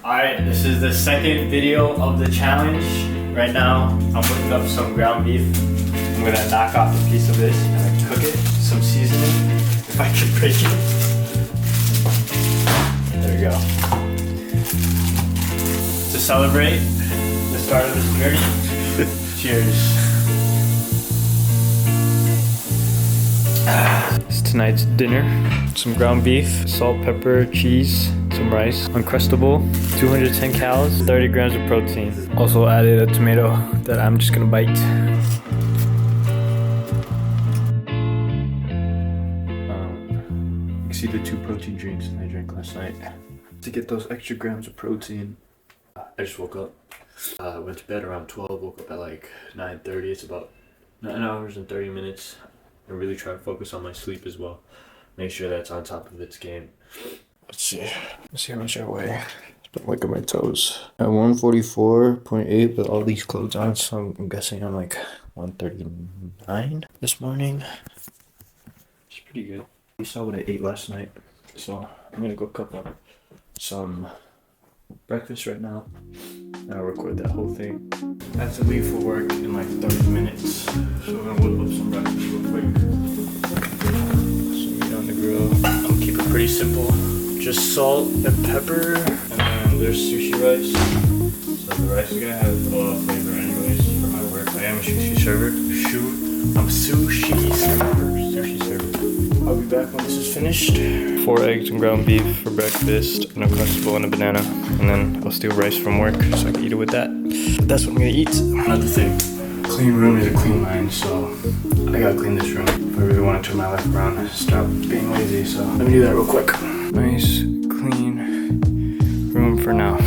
Alright, this is the second video of the challenge. Right now, I'm whipping up some ground beef. I'm gonna knock off a piece of this and then cook it. Some seasoning, if I can break it. There we go. To celebrate the start of this journey, cheers. It's tonight's dinner. Some ground beef, salt, pepper, cheese, some rice, Uncrustable, 210 calories, 30 grams of protein. Also added a tomato that I'm just gonna bite. You can see the 2 protein drinks I drank last night. To get those extra grams of protein, I just woke up. Went to bed around 12, woke up at like 9:30. It's about 9 hours and 30 minutes. I really try to focus on my sleep as well. Make sure that's on top of its game. Let's see how much I weigh. Look at my toes. At 144.8 with all these clothes on, so I'm guessing I'm like 139 this morning. It's pretty good. You saw what I ate last night, so I'm gonna go cook up some breakfast right now. And I'll record that whole thing. I have to leave for work in like 30 minutes, so I'm gonna whip up some breakfast real quick. Some meat on the grill. I'm gonna keep it pretty simple. Just salt and pepper, and then there's sushi rice. So the rice is gonna have a lot of flavor anyways for my work. I am a sushi server. I'm a sushi server. I'll be back when this is finished. 4 eggs and ground beef for breakfast, an Uncrustable and a banana. And then I'll steal rice from work so I can eat it with that. But that's what I'm gonna eat. Another thing, clean room is a clean mind, so I gotta clean this room. If I really wanna turn my life around and stop being lazy, so let me do that real quick. Nice, clean room for now.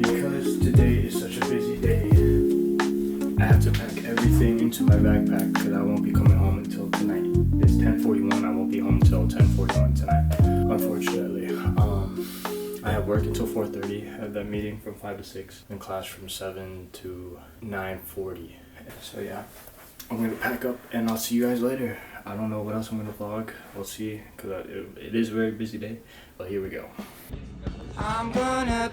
Because today is such a busy day, I have to pack everything into my backpack because I won't be coming home until tonight. It's 10:41, I won't be home until 10:41 tonight, unfortunately. I have work until 4:30, I have that meeting from 5 to 6, and class from 7 to 9:40. So yeah, I'm gonna pack up and I'll see you guys later. I don't know what else I'm gonna vlog. We'll see, because it is a very busy day. But here we go. I'm gonna